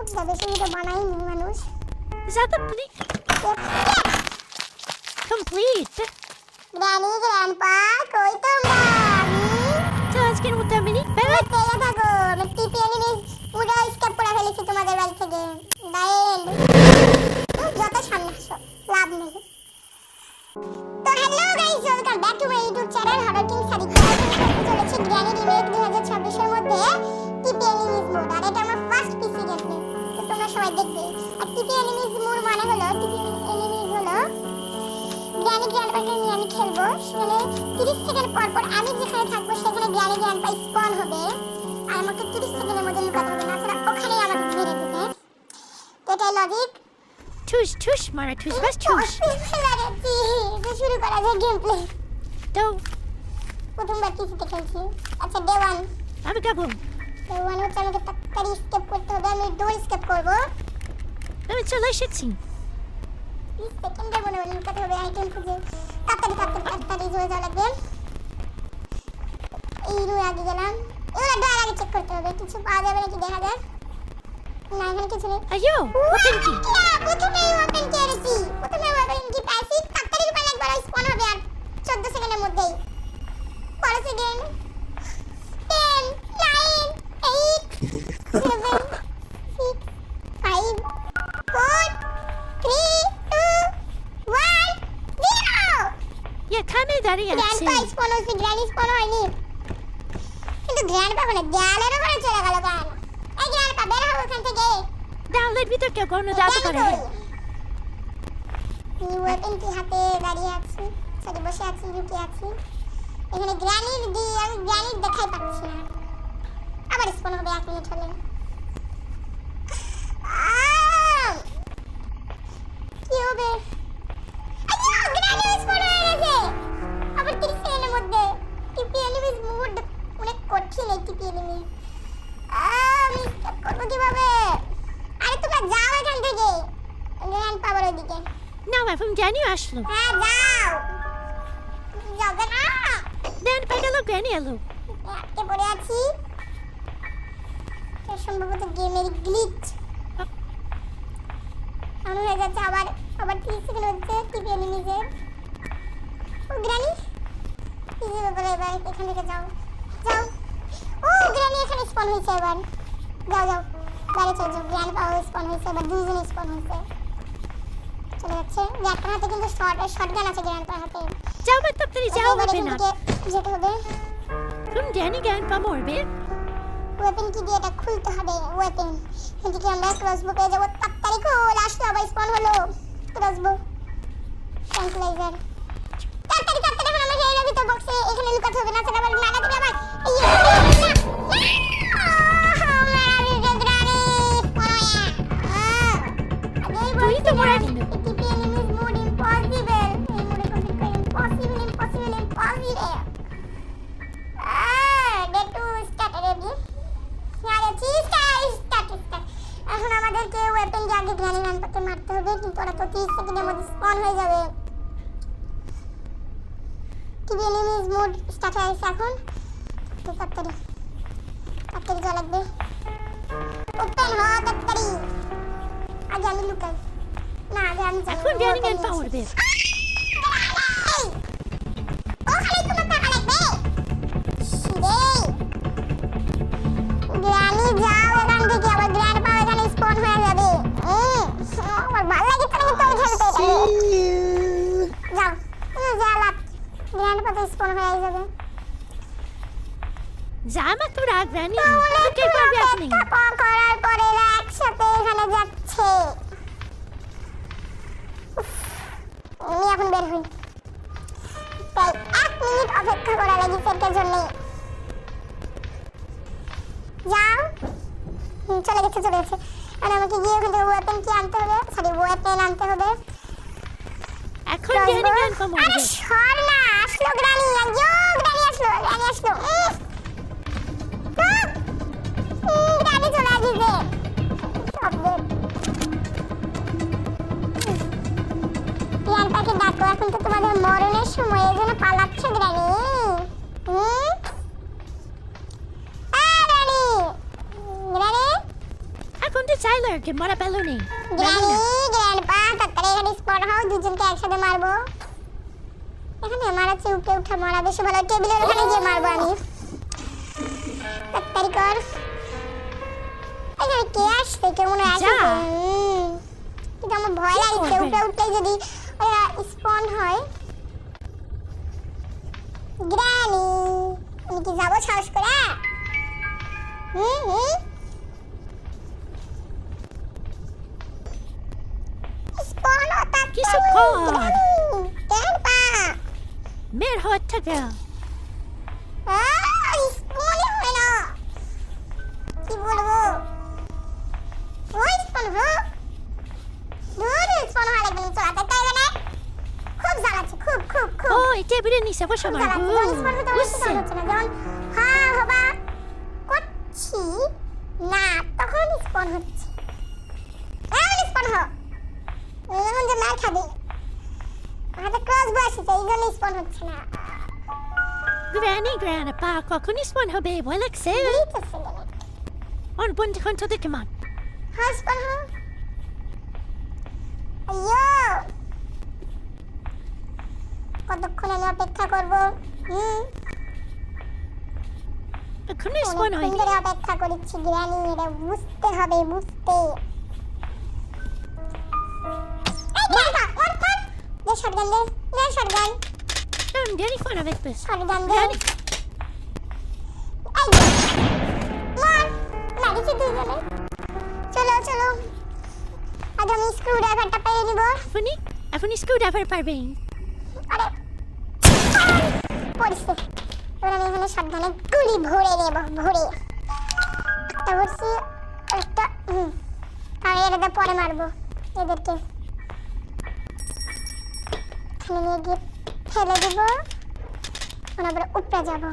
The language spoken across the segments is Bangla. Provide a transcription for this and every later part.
বেশি ভিডিও বানাইনি মানুষ। Is that the complete? Granny grandpa কই তোমরা? So let's get with the mini bag. তেলে থাকো, আমি টিপি এনিমিজ পুরো স্কেপ করে ফেলেছি তোমাদের বাড়ি থেকে। ডাইরেক্ট যত সামনে আসো লাভ নেই। তো hello guys, welcome back to my YouTube channel horror king Sadiq. চলেছে গ্র্যানি রিমেক 2026 এর মধ্যে টিপি এনিমিজ মোড। আর এটা আমার ফার্স্ট পিসি গেমপ্লে, তো তোমরা সবাই দেখবে। আর টিপি এনিমিজ মোড মানে হলো টিপি এনিমিজ হলো গ্র্যানি গ্র্যান্ডপাকে নিয়ে আমি খেলবো। সেখানে 30 সেকেন্ড পর পর আমি যেখানে থাকবো সেখানে গ্র্যানি গ্র্যান্ডপা স্পন হবে। আর আমাকে 30 সেকেন্ডের মধ্যে লুকাতে হবে, না ছাড়া ওখানেই আমাকে মেরে দিবে। তো এটাই logic. Tush, Mara, tush, best tush. শুরু করা যায় গেমপ্লে। Do, প্রথমবার পিসিতে খেলছি। আচ্ছা day 1 I'm a gabum. Day 1 হচ্ছে আমাকে তাড়াতাড়ি স্কেপ করতে হবে। আমি ডোর স্কেপ করব। I'm a delicious. 30 সেকেন্ডের মধ্যে লুকাতে হবে আইটেম খুঁজে। তাড়াতাড়ি জোরে যাওয়া লাগবে। এই রুমে আগে গেলাম। এগুলো ডোর আগে চেক করতে হবে, কিছু পাওয়া যাবে নাকি দেখা যাক। না এখানে কিছু নেই। Ayo, open key. প্রথমে ওপেন করেছি, প্রথমে ওপেন কি পাইছি। তাড়াতাড়ি লুকালে একবার স্পন হবে আর 14 সেকেন্ডের মধ্যেই। পরে second 10 9 8 7 6 5 4 3 2 1 0। Yeah, come in, Daddy. Grandpa spawn হয়েছে, গ্র্যানি স্পন হয়নি। কিন্তু গ্র্যান্ডপা মানে দেয়ালের উপরে চলে গেল কেন? এই গ্র্যান্ডপা বের হও ওখান থেকে। Now let me take your no doubt about it. এই ওয়েপন কি হাতে দাঁড়িয়ে আছি, সরি বসে আছি, লুকিয়ে আছি। এখানে গ্র্যানির দি আমি গ্র্যানির দেখাই পাচ্ছি না। আবার স্পন হবে 1 মিনিট হলে। কি হবে? আইয়ো গ্র্যানি স্পন হয়ে গেছে আবার 30 সেকেন্ডের মধ্যে। টিপি এনিমিজ মোড অনেক কঠিন এই টিপি এনিমিজ। আমি স্কেপ করবো কিভাবে? আরে তোমরা যাও এখান থেকে, গ্র্যান্ডপা বড় দিকে। Now I'm from Danny Ashlo. হ্যাঁ যাবে না। Then find a look, Granny. Hello. আটকে পড়ে আছি। এটা সম্ভবত গেমের গ্লিচ। আমি হয়ে যাচ্ছে আবার 30 সেকেন্ড হচ্ছে টিপি এনিমিজের। ও গ্র্যানি কি যে ব্যাপার, এবার এখান থেকে যাও। ও গ্র্যানি এখানে স্পন হয়েছে এবার। যাও বাইরে চলে যাও। গ্র্যান্ডপা স্পন হয়েছে, এবার দুইজন স্পন হয়েছে। চলে যাচ্ছে। গ্র্যান্ডপার হাতে কিন্তু শটগান আছে গ্র্যান্ডপার হাতে। Ciao, my top three. Ciao, my pin. যেতে হবে। From Danny Grandpa Morbe. Weapon কি দিয়ে এটা খুলতে হবে। ওয়েপন এদিকে আমরা ক্রসবো পেয়ে যাবো। তাড়াতাড়ি খোল, আসলো আবার স্পন হলো ক্রসবো ট্রাঙ্কুলাইজার। তাড়াতাড়ি এখন আমরা হেরে ভিতর বক্সে এখানে লুকাতে হবে, না সেটা আবার লাগা দিবে আবার। তুই তো মরে গেলি। টিপি এনিমিজ মোড ইম্পসিবল। এই মোডে কমপ্লিট করে ইম্পসিবল। Day 2 start ready. এখন আমাদেরকে ওয়েপন দিয়ে আগে গ্র্যানি গ্র্যান্ডপাকে মারতে হবে, কিন্তু ওরা তো 30 সেকেন্ডের মধ্যে স্পন হয়ে যাবে। টিভি এনিমিজ মোড স্টার্ট হয়ে গেছে এখন। তো তাড়াতাড়ি যাওয়া লাগবে। ওপেন হ তাড়াতাড়ি। আগে আমি লুকাই। না আগে আমি যাই। এখন Danny Grandpa Morbe. ওখানে তোমার টাকা লাগবে। শিরে গ্র্যানি যাও এখান থেকে, আবার গ্র্যান্ডপা এখানে স্পন হয়ে যাবে। আমার ভালো লাগে তো কিন্তু আমি খেলতে যাও। লাভ গ্র্যান্ডপা তো স্পন হয়ে যাবে। Zama to rag, Granny. Look at what's happening. করার পরে এরা একসাথে এখানে যাচ্ছে। আমি এখন বের হই। তাই 1 মিনিট অপেক্ষা করা লাগে সেটার জন্য। যাও। চলে গেছে। আর আমাকে গিয়ে ওখান থেকে ওয়েপন কি আনতে হবে, ওয়েপন আনতে হবে। এখন Danny Grandpa আরে Morbe. সর না, আসলো গ্র্যানি। গ্র্যানি আসলো। গ্র্যানি চলে আসছে। গ্র্যান্ডপাকে ডাকো, এখন তো তোমাদের মরণের সময়, এই জন্য পালাচ্ছে গ্র্যানি। গ্র্যানি এখন তো চাইলার কে মারা পেলো নেই গ্র্যানি গ্র্যান্ডপা তাড়াতাড়ি এখানে স্পট হও, দুজনকে একসাথে মারবো। এখানে মারা চেয়ে উপরে উঠে মারা বেশি ভালো, টেবিলের ওখানে গিয়ে মারবো আমি। তাড়াতাড়ি কর। এখানে কে আসছে? কেউ মনে হয় যা। আসছে। কিন্তু আমার ভয় কি লাগছে, করবে? উপরে উঠলেই যদি ওরা স্পন হয়। গ্র্যানি আমি কি যাবো সাহস করে? স্পন হতা কিছু কর। গ্র্যান্ডপা মেয়ের হাত থেকে স্পনই হয় না, কি বলবো? ওই স্পন হো দূর স্পন হওয়া লাগবে না, চলাতে চাইবে না। খুব জ্বালাচ্ছে, খুব খুব খুব ও এই টেবিলের নিচে বসে খুব মারবো জ্বালাচ্ছে। যখন স্পন হতে আমার বুঝছে স্পন হচ্ছে না, যখন হ্যাঁ হবা করছি না তখন স্পন হচ্ছে। এখন স্পন হ, এখন যে মার খাবে। হাতে ক্রস বসেছে, এই জন্য স্পন হচ্ছে না। গ্র্যানি গ্র্যান্ডপা কখন স্পন হবে ভয় লাগছে দিতেছে না। অন বন্ধু এখন তো দেখে মান হাসপান হো আইয়ো, কতক্ষণ আমি অপেক্ষা করবো? এখনো স্পন অনেকক্ষণ হয়নি ধরে অপেক্ষা করছি গ্র্যানি, এটা বুঝতে হবে, বুঝতে। এই গ্র্যান্ডপা মার মার, দে শটগান, দে শটগান, গ্র্যানি ফোন হবে বেশ শটগান দে। গ্র্যানি এই মার, মারিছে দুজনে। চলো চলো, আজ আমি স্ক্রু ড্রাইভারটা পেয়ে নিব। এখন স্ক্রু ড্রাইভার পারবেন আরে পড়ছে। এবার আমি এখানে সাবধানে গুলি ভরে নেব, ভরে একটা ভরছি, একটা আর এটাতে পরে মারবো এদেরকে। এখানে নিয়ে গিয়ে ফেলে দিব, তারপরে উপরে যাবো।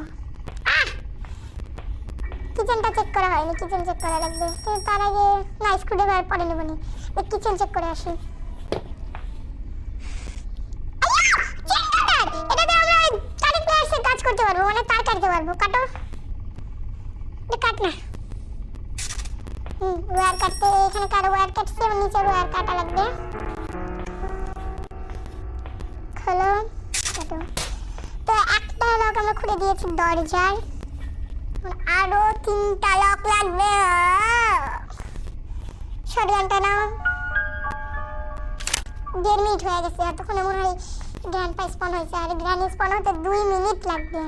কিচেনটা চেক করা হয়নি, কিচেন চেক করা লাগবে। কিন্তু তার আগে না, স্ক্রুড্রাইভার পরে নেব নি, কিচেন চেক করে আসি। কাজ করতে পারবো, মানে তার কাটতে পারবো। কাটো, কাট না। ওয়্যার কাটতে, এখানে কারো ওয়্যার কাটছে, নিচের ওয়্যার কাটা লাগবে। খোলো, কাটো। তো একটা লক আমরা খুলে দিয়েছি দরজার, আরো 3টা লক লাগবে। শটগানটা নাও। 1.5 মিনিট হয়ে গেছে, এতক্ষণে মনে হয় গ্র্যান্ডপা স্পন হয়েছে, আর গ্র্যান্ড স্পন হতে 2 মিনিট লাগবে।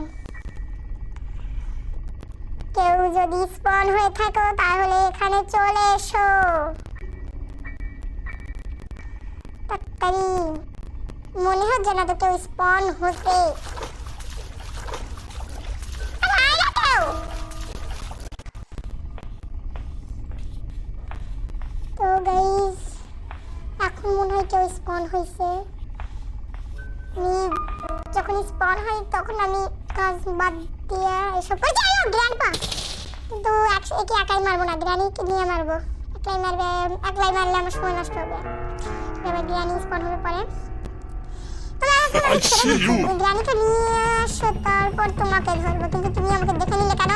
কেউ যদি স্পন হয়ে থাকো তাহলে এখানে চলে এসো তাড়াতাড়ি। মনে হচ্ছে না তো কেউ স্পন হতে। তো গাইস, এখন মনে হয় কেউ স্পন হয়েছে। আমি যখন স্পন হয় তখন আমি কাজ বাদ দিয়ে এসব করে যাই। গ্র্যান্ডপা কিন্তু একে একাই মারবো না, গ্র্যানিকে নিয়ে মারবো। একলাই মারবে, একলাই মারলে আমার সময় নষ্ট হবে। এবার গ্র্যানি স্পন হবে পরে। গ্র্যানিকে নিয়ে আসো, তারপর তোমাকে ধরবো। কিন্তু তুমি আমাকে দেখে নিলে কেন?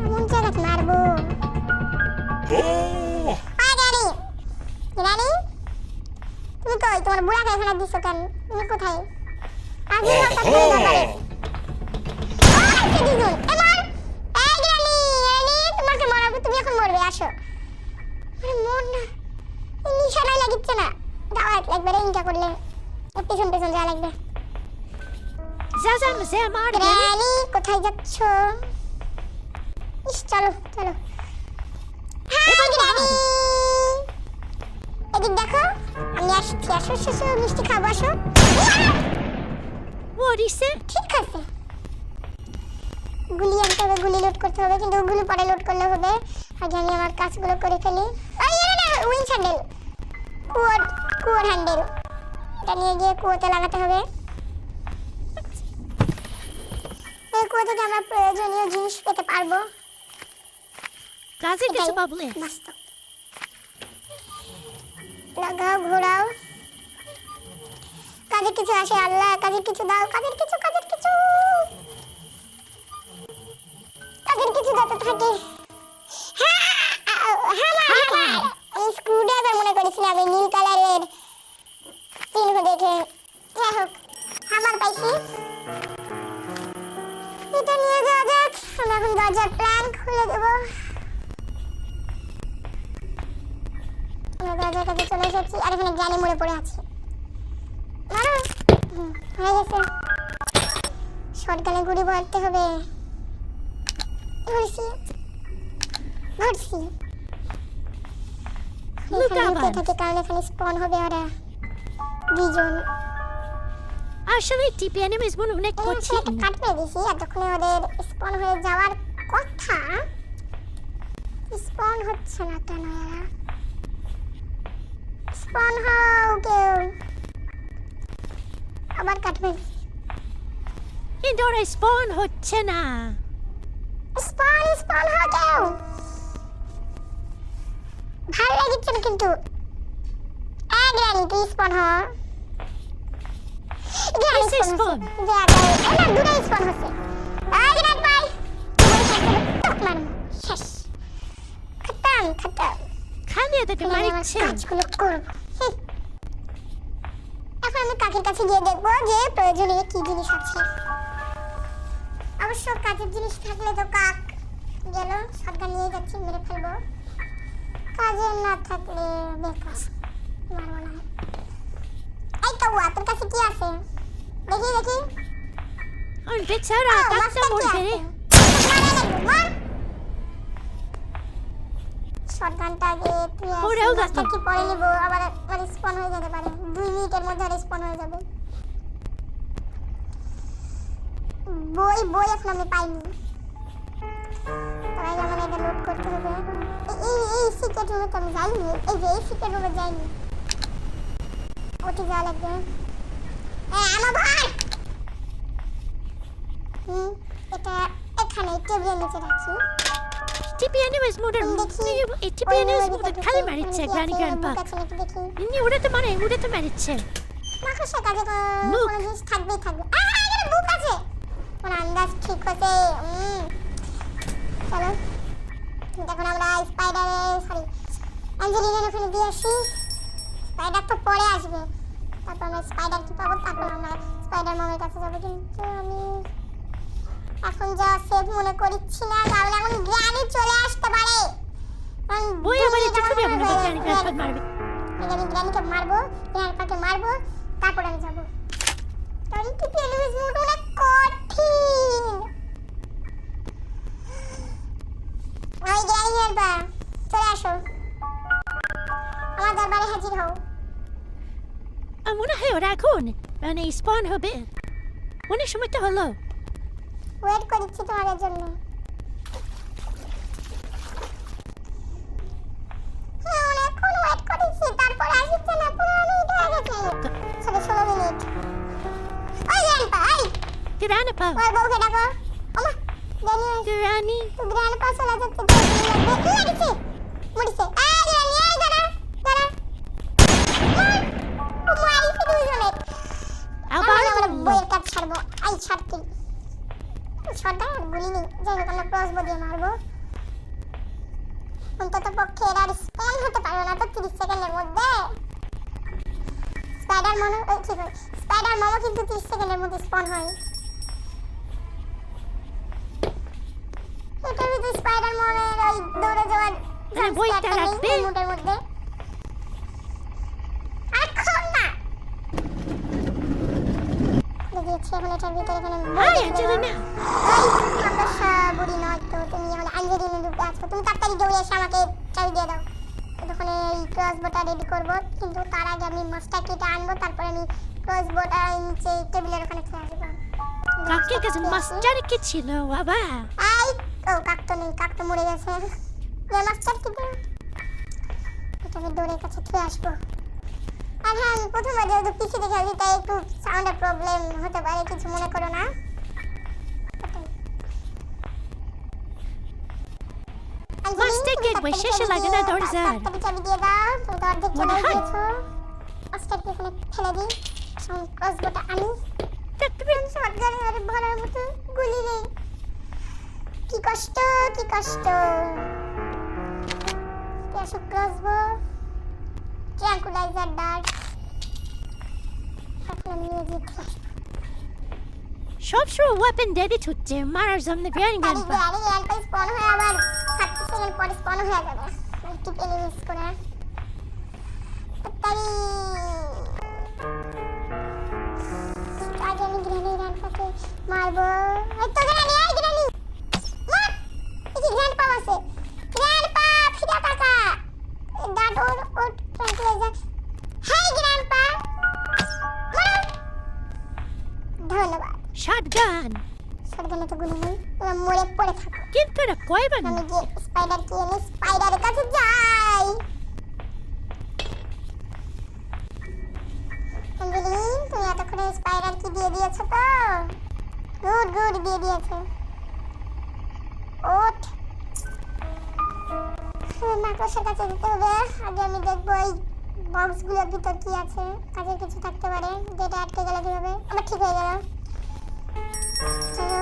এমন জায়গায় মারবো। গ্র্যানি, গ্র্যানি তুমি কই? তোমার বুড়াকে এখানে দিছো কেন? তুমি কোথায়? আগে হঠাৎ করে ব্যাপারে দুজন এবার। এই গ্র্যানি, গ্র্যানি তোমাকে মারবো, তুমি এখন মরবে। আসো। আরে মর না, নিশানায় লাগিচ্ছে না। দাওয়াত লাগবে রে, ইনকা করলে পেছন পেছন যাওয়া লাগবে। যা যা মজা মার গ্র্যানি কোথায় যাচ্ছ? ইস চলো চলো। হ্যাঁ গ্র্যানি, এদিক দেখো, আমি আসছি। আসো আসো, মিষ্টি খাবো, আসো। মরিছে ঠিক আছে, গুলি আনতে হবে, গুলি লোড করতে হবে, কিন্তু গুলি পরে লোড করলে হবে। আগে আমি আমার কাজগুলো করে ফেলি। উইন্স হ্যান্ডেল, কুয়োর হ্যান্ডেল, এটা নিয়ে গিয়ে কুয়োতে লাগাতে হবে। এই কুয়ো থেকে আমরা প্রয়োজনীয় জিনিস পেতে পারবো। কাজের কিছু পাবলে বাস্তব লাগাও, ঘোরাও। কাজের কিছু আসে, আল্লাহ কাজের কিছু দাও, কাজের কিছু, কাজের কিছু, কাজের কিছু যত থাকে স্ক্রুড্রাইভার মনে করেছিলাম আমি নীল কালারের চিহ্ন দেখে। যাই হোক, হামার পাইছি, এটা নিয়ে যাওয়া যাক। আমরা এখন দরজার প্ল্যান খুলে দেবো। আমরা দরজার কাছে চলে এসেছি, আর এখানে জ্ঞানী মরে পড়ে আছে। মারো, হয়ে গেছে। শটগানে গুলি মারতে হবে। ধরছি ধরছি। এখানে থাকে কারণ এখানে স্পন হবে ওরা দুইজন। আসলে টিপি এনিমিজ মনে অনেক কঠিন। কাটবে দিছি, এতক্ষণে ওদের স্পন হয়ে যাওয়ার কথা। স্পন হচ্ছে না কেন এরা? স্পন হও কেউ। আবার কাটবে। কিন্তু ওরা স্পন হচ্ছে না। স্পন হও কেউ। ভালো লাগছে না কিন্তু। গ্রানি তুই স্পন হ। Granny spawn. না, দুটাই স্পন হচ্ছে। Granny bye. মার শেষ। খতম। খালি এদেরকে মারছে। কাজগুলো করব। এখন আমি কাকের কাছে গিয়ে দেখবো যে প্রয়োজনীয় কি জিনিস আছে। অবশ্য কাজের জিনিস থাকলে তো কাক গেল, শটগান নিয়ে যাচ্ছি, মেরে ফেলবো। কাজের না থাকলে বেকার, মারবো না। এই তো তোর কাছে কি আছে? দেখি। আর বেচারা কাকটা মরবে রে। শটগানটা আগে তুই মাস্টার কি পরে নিব, আবার স্পন হয়ে যেতে পারে। 2 মিনিটের মধ্যে স্পন হয়ে যাবে। বই এখন আমি পাইনি, তাই আমার এটা লোড করতে হবে। এই সিক্রেট রুমে তো আমি যাইনি। এই সিক্রেট রুমে যাইনি, ওটি যাওয়া লাগবে। আমার ভাই এটা এখানে টেবিলের নিচে রাখছি। টিপি এনিমিজ মনে টিপি এনিমিজ মনে খালি মারছে গ্রানি গ্র্যান্ডপা। ইনি উড়াতে মারছে। মাখসা কাজে কোনো জিনিস থাকবে। এখানে বুক আছে। কোন আন্দাজ ঠিক হচ্ছে। চলো এখন আমরা অ্যাঞ্জেলিনার ওখানে দিয়ে আসি। স্পাইডার তো পরে আসবে, তারপর আমরা স্পাইডার কি পাবো, তারপর আমরা স্পাইডার মামের কাছে যাবো। কিন্তু আমি এখন যা সেফ মনে করছি না, তাহলে এখন গ্রানি চলে আসতে পারে। ওই আমার এটা খুবই মনে হচ্ছে গ্রানি গ্র্যান্ডপা মারবে। আমি গ্রানিকে মারবো, গ্র্যান্ডপাকে মারবো, তারপর আমি যাবো। কারণ টিপি এনিমিজ মোড অনেক কঠিন। ওই গ্রানি গ্র্যান্ডপা চলে আসো, আমার দরবারে হাজির হও। আমার মনে হয় ওরা এখন মানে স্পন হবে। অনেক সময় তো হলো। ওয়েট করছি তোমাদের জন্য। অনেকক্ষণ ওয়েট করেছি, তারপর আসছে না। 15 মিনিট হয়ে গেছে। 16 মিনিট। ওই গ্র্যান্ডপা, গ্র্যান্ডপা ওই বউকে ডাকো। ওমা গ্রানি গ্র্যান্ডপা চলে যাচ্ছে। লাগছে মরিছে। গ্রানি দাঁড়া। মারিছে দুইজনে। আবার বইয়ের কাজ ছাড়বো। ছাড়তে শটগান আর গুলি নেই। যাই হোক, আমরা ক্রসবো দিয়ে মারবো। অন্তত পক্ষে এরা স্পন হতে পারবে না তো 30 সেকেন্ডের মধ্যে। স্পাইডার মোমো কিন্তু 30 সেকেন্ডের মধ্যে স্পন হয়। এটার ভিতরে স্পাইডার মোমের ওই দৌড়ে যাওয়ার বইটা রাখবে মুডের মধ্যে। এখন না দিয়েছে। এখন এটার ভিতরে এখানে অ্যাঞ্জেলিনা বুড়ি নয় তো, তুমি এখন অ্যাঞ্জেলিনা রূপে আছো। তুমি তাড়াতাড়ি দৌড়ে এসে আমাকে চাবি দিয়ে দাও। তখন এই ক্রসবোটা রেডি করব, কিন্তু তার আগে আমি মাস্টার কিটা আনবো, তারপর আমি ক্রসবোটা নিচে টেবিলের ওখানে খেয়ে আসবো। কাকের কাছে মাস্টার কি ছিল বাবা? কাক তো নেই, কাক তো মরে গেছে। মাস্টার কি এটা আমি দৌড়ের কাছে খেয়ে আসবো। আর হ্যাঁ, আমি প্রথমে যেহেতু পিছিয়ে দেখে আসি, তাই একটু সাউন্ডের প্রবলেম হতে পারে, কিছু মনে করো না। মাস্টার গেটওয়ে শেষে লাগে না দরজার। তাড়াতাড়ি চাবি দিয়ে দাও। তুমি তো অর্ধেক চলে গিয়েছো। মাস্টারকে এখানে ফেলে দিই। ক্রসবোটা আনি। শটগানের ভরার মতো গুলি নেই। কি কষ্ট কি কষ্ট। Cash crossbow, tranquilliser dart. এখন আমি নিয়ে যেতে সবসময় ওয়েপন রেডি হচ্ছে মারার সামনে গ্র্যানি গ্র্যান্ডপা। গ্র্যানি গ্র্যান্ডপা স্পন হয়ে আবার 30 সেকেন্ড পরে স্পন হয়ে যাবে। টিপ এলিমিনেট করে তাড়াতাড়ি আগে আমি গ্র্যানি গ্র্যান্ডপাকে মারবো। এই তো গ্র্যানি, এই গ্র্যানি মার। এই যে গ্র্যান্ডপা আছে, গ্র্যান্ডপা ফিরে টাকা ডাট ওর ট্রাঙ্কুলাইজার। হাই গ্র্যান্ডপা মার। ধন্যবাদ। শটগান শটগানে তো গুলি নেই, তোমরা মরে পড়ে থাকো। কিন্তু এটা কয়বার আমি গিয়ে স্পাইডারকে এনে স্পাইডারের কাছে যাই। অ্যাঞ্জেলিন, তুমি এতক্ষণে স্পাইডার কি দিয়ে দিয়েছো তো? গুড গুড, দিয়ে দিয়েছো। ওঠ, মাকড়সার কাছে যেতে হবে। আগে আমি দেখবো এই বক্সগুলোর ভিতর কি আছে, কাজের কিছু থাকতে পারে। যেটা আটকে গেলে কিভাবে আবার ঠিক হয়ে গেল। চলো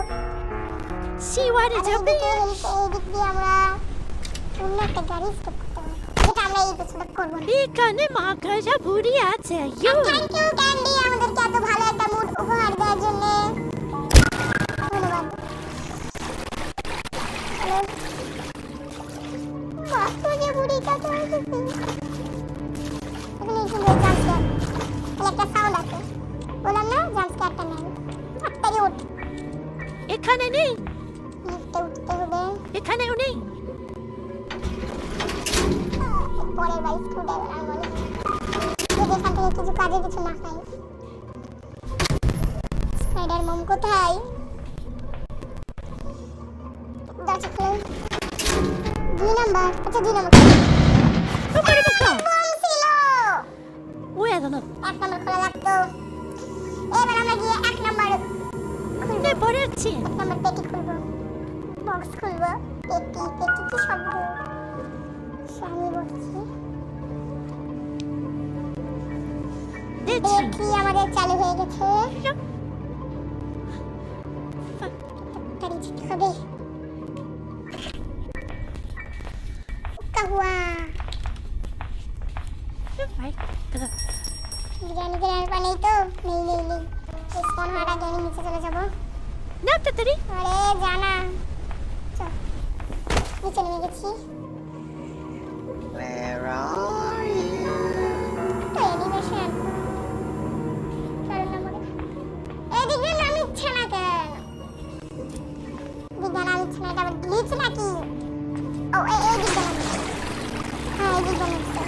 সি ওয়ারে যাবে। এদিক দিয়ে আমরা অন্য একটা গাড়ি স্টপ করতে হবে, যেটা আমরা এই এপিসোডে করবো না। এখানে মাকড়সা ভুড়ি আছে। ইউ থ্যাংক ইউ ক্যান্ডি, আমাদেরকে এত ভালো একটা মুড উপহার দেওয়ার জন্য ধন্যবাদ। হ্যালো বাপু, যে বুড়িটা তো এখানে একটু জাম্পস্ক্যার, তাহলে একটা সাউন্ড আছে। বললাম না জাম্পস্ক্যারটা নেই। তাড়াতাড়ি ওঠ, এখানে নেই, লিফটে উঠতে হবে। এখানেও নেই। পরের বার স্ক্রুড্রাইভার আর বলে যদি এখান থেকে কিছু কাজে কিছু না পাই। স্পাইডার মম কোথায়? দরজা খোলো। 2 নাম্বার, আচ্ছা 2 নাম্বার ওখানে বোকা বম ছিল। ওই এখানে 1 নাম্বার খোলা লাগতো। এবার আমরা গিয়ে 1 নাম্বার খুলবো। নে পড়ে আছে। 1 নাম্বার পেটি খুলবো, বক্স খুলবো। পেটি পেটি কি শব্দ? আমি বলছি দেখছি দেখি আমাদের চালু হয়ে গেছে। তাড়াতাড়ি যেতে হবে। কাহুয়া বিরিয়ানি গ্র্যান্ডপা নেই তো? নেই। স্পন হওয়ার আগে আমি নিচে চলে যাবো। না তাড়াতাড়ি। আরে জানা, চল নিচে নেমে গেছি। Where are you? অ্যানিমেশন কারণ আমাদের এদিকে নামিচ্ছে না কেন? দিকে নামিচ্ছে না, এটা আবার গ্লিচ নাকি? ও এই দিকে নামিচ্ছে। হ্যাঁ এই দিকে নামিচ্ছে।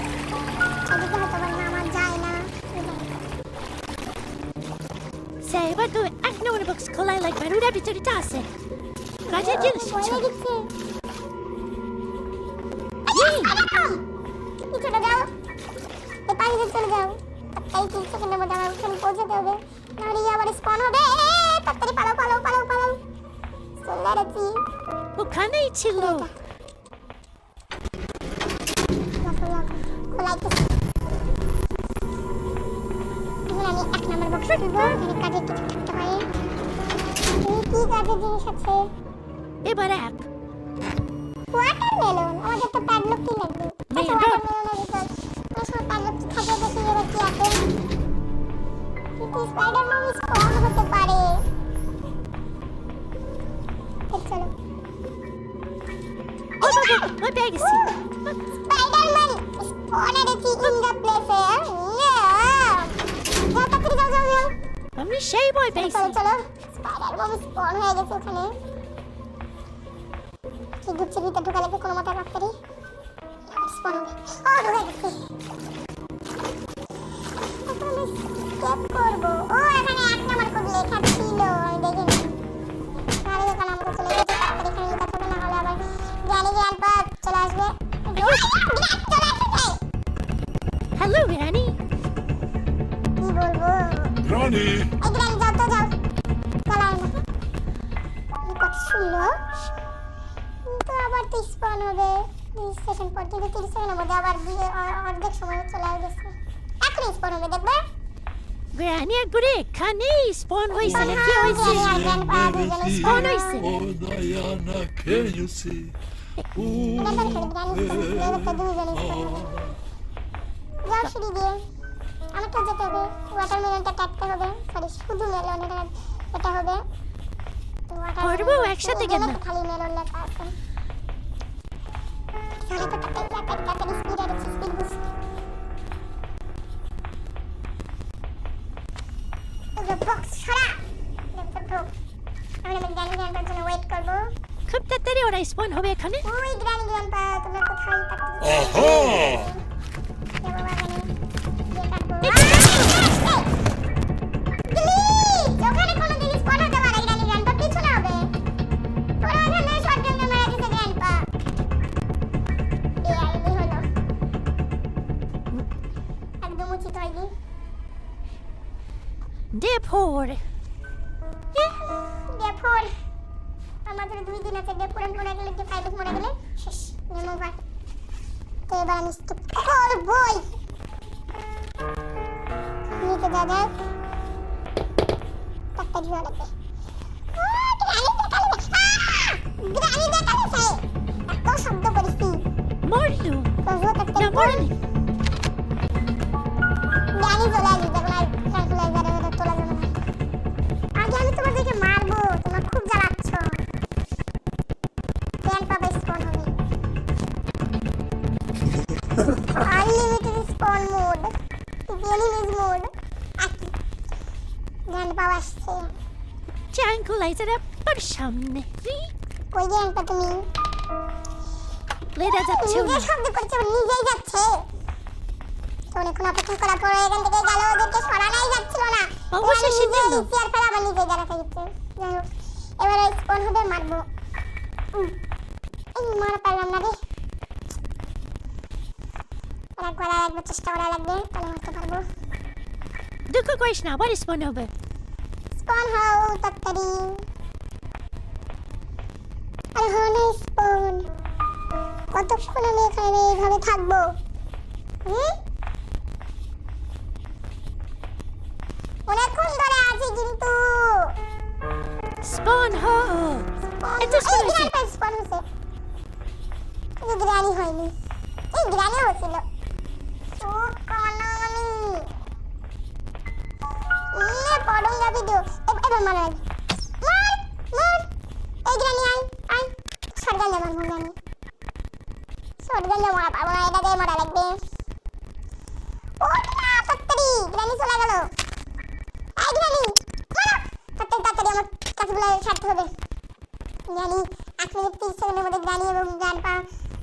এদিকে হয়তো আবার নামা যায় না। সেই এবার তো 1 নম্বর বক্স খোলাই লাগবে। ওটার ভিতরে আছে কাজের জিনিস। ভয় লাগছে। চলে যাও, এই পানিতে চলে যাও। তাই 3 সেকেন্ডের মধ্যে আমার ওখানে পৌঁছাতে হবে, নাহলে আবার স্পন হবে। তাড়াতাড়ি পালাও। চলে যাচ্ছি। ওখানেই ছিল। খোলাইতেছি। এখন আমি 1 নাম্বার বক্স খুলবো। এখানে কাজের কিছু থাকতে পারে। কি কাজের জিনিস আছে? এবার 1 ওয়াটারমেলন। আমাদের তো প্যাডলক কি লাগবে? আচ্ছা ওয়াটারমেলনের ভিতর আসলে প্যাডলক কি থাকে দেখি এবার কি আছে। কিন্তু স্পাইডারম্যান স্পন হতে পারে। চলো ওই ব্যাগ গেছি। স্পাইডারম্যান স্পনের ইন দ্য প্লেসে। যাও। আমি সেই ভয় পেয়েছি। চলো স্পাইডারম্যান স্পন হয়ে গেছে ওখানে। কি গুচ্ছের ভিতরে ঢোকা লাগবে কোনো মতে রাখতে। স্পন হবে। ঢুকে গেছে। এখন আমি স্কেপ করবো। এখানে 1 নাম্বার কোড লেখা ছিল, আমি দেখিনি। তাহলে যখন আমরা চলে গেছি তাড়াতাড়ি এখানে লেখা থাকবে, না হলে আবার গ্র্যানি গ্র্যান্ডপা চলে আসবে। Hello granny. কি বলবো? Granny! এই গ্র্যানি যাও তো যাও। চালায় না। কথা শুনলো তো আবার তো স্পন হবে 30 সেকেন্ড পর। কিন্তু 30 সেকেন্ডের মধ্যে আবার অর্ধেক সময় চলে গেছে। এখন স্পন হবে দেখবে। গ্রানি আর ঘুরে এখানেই স্পন হয়েছে না কি হয়েছে স্পন হয়েছে Oh, Diana, can you see? যাও সিঁড়ি দিয়ে আমাকে যেতে হবে ওয়াটারমেলনটা কাটতে হবে সরি শুধু মেলন এটা হবে করবো একসাথে কেন খালি মেলন লেখা আছে সারা তো তাড়াতাড়ি স্পিড আর স্পিড বুস্ট the box ছড়া the book আমি গ্র্যানি গ্র্যান্ডপার জন্য ওয়েট করব খুব তাড়াতাড়ি ওরা স্পন হবে এখানে ওই গ্র্যানি গ্র্যান্ডপা তোমরা কোথায় থাকছো Aha! ওখানে কোনো জিনিস স্পট হতে পারে গ্র্যানি গ্র্যান্ডপা কিছু না হবে ওরা ওখানে শটগান দিয়ে মারা দিতে গ্র্যান্ডপা এই আইডি হলো একদম উচিত হয়নি ডেপোর ডেপোর আমাদের 2 দিন আছে ডেপোর মরে গেলে যে ফাইভ মরে গেলে শেষ নেমো ভাই তো এবার আমি স্টপ করবই নিচে যা যাক একটা ঝুয়া লাগবে গ্রানি দেখালে এত শব্দ করেছি মরলো প্রভু না তাড়াতাড়ি মরেনি গ্রানি চলে আসবে যখন আর ট্রান্সলাইজারে ওটা তোলা যাবে না আগে আমি তোমাদেরকে মারবো তোমরা খুব জ্বালাচ্ছ গ্র্যান্ড পাপা স্পন হবে Unlimited spawn mode, enemies mode, একই গ্র্যান্ড পাওয়া আসছে ট্রাঙ্কুলাইজার আপনার সামনে কই গ্র্যান্ড তুমি লেডা যাচ্ছে নিজে শব্দ করছে নিজেই যাচ্ছে তো এখন অপেক্ষা করার পরে এখান থেকে গেল ওদেরকে সরানোই যাচ্ছিল না অবশেষে গেল। চেয়ার ফেলা আবার নিজেই দাঁড়াতে গেছে যাই হোক এবারে স্পন হবে মারবো এই মার পারলাম না রে একবার চেষ্টা করা লাগবে তাহলে মারতে পারবো দুঃখ করিস না আবার স্পন হবে স্পন হও তাড়াতাড়ি আরে হো না স্পন কতক্ষণ আমি এখানে এইভাবে থাকবো অনেকক্ষণ ধরে আছি কিন্তু স্পন হো এটা স্পন হয়েছে স্পন হয়েছে কিন্তু গ্রানি হয়নি এই গ্রানি হয়েছিল ও কানা আমি পড়ুঙ্গা ভিডিও এবার মারা মার মার এই গ্রানি আই সরগান যাবার গ্রানি সরগান যা মারা পাবো না এটা দিয়ে মারা লাগবে ও না তাড়াতাড়ি গ্রানি চলে গেল এই গ্রানি মারা তাড়াতাড়ি আমার কাজগুলো সারতে হবে গ্রানি 1 মিনিট 30 সেকেন্ডের মধ্যে গ্রানি এবং গ্র্যান্ডপা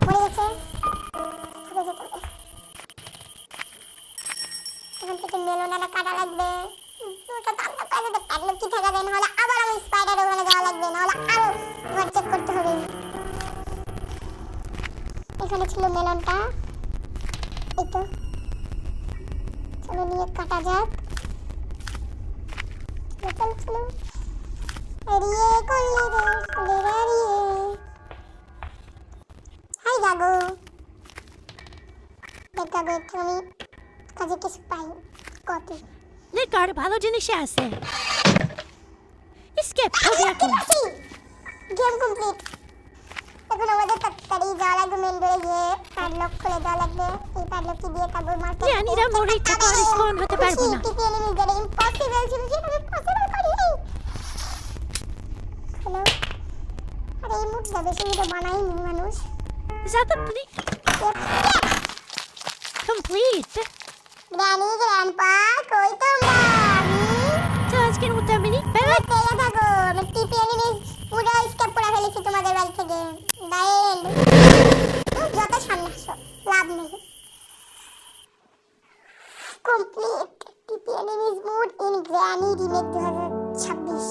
মরে গেছে এখান থেকে মেলনাটা কাটা লাগবে কি থাকা যায় নাহলে আবার আমি স্পাইডার ওখানে যাওয়া লাগবে নাহলে আরো তোমার চেক করতে হবে এখানে ছিল মেলনটা এই তো চলো নিয়ে কাটা যাক চল চলো এরিয়ে করলে রে এরিয়ে হাই গাগো দেখাবে তুমি কাজে কিছু পাই কপি লেকার ভালো জিনিস আছে স্কেপ হবে এখন গেম কমপ্লিট এখন আমাদের তাড়াতাড়ি যাওয়া লাগবে মেন ডোরে গিয়ে প্যাডলক খুলে দেওয়া লাগবে এই প্যাডলক কি দিয়ে কাবুল মারতে গ্রানিরা মরে টাকা স্পন হতে পারবো না টিপি এনিমিজ দ্বারা ইম্পসিবল ছিল যেভাবে পসিবল করি হ্যালো আরে এই মুড বেশি ভিডিও বানাইনি মানুষ যাতে কমপ্লিট গ্রানি গ্র্যান্ডপা কই তোমরা তো আজকের মতো আমি তেলে থাকো আমি টিপি এনিমিজ পুরো স্কেপ করে ফেলেছি তোমাদের বাড়ি থেকে দাইল যত সামনে আসো লাভ নেই কমপ্লিট টিপি enemies mode in granny remake 2026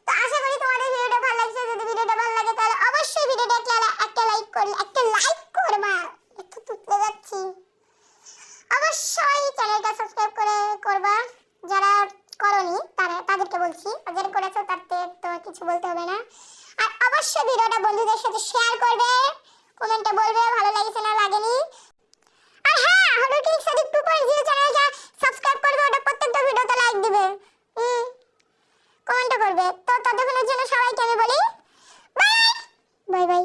তো আশা করি তোমাদের ভিডিওটা ভালো লাগছে যদি ভিডিওটা ভালো লাগে তাহলে অবশ্যই ভিডিওটা একটা লাইক করবা একটু তুতলে যাচ্ছি অবশ্যই চ্যানেলটা সাবস্ক্রাইব করবা যারা করনি তাদেরকে বলছি আর যারা করেছো তাদের তো কিছু বলতে হবে না আর অবশ্যই ভিডিওটা বন্ধুদের সাথে শেয়ার করবে কমেন্টে বলবে ভালো লেগেছে না লাগেনি। আর হ্যাঁ, হলো কি সাদিক 2.0 চ্যানেলটা সাবস্ক্রাইব করবে, ওটা প্রত্যেকটা ভিডিওতে লাইক দিবে, কমেন্ট করবে। তো ততক্ষণের জন্য সবাইকে আমি বলি বাই বাই বাই।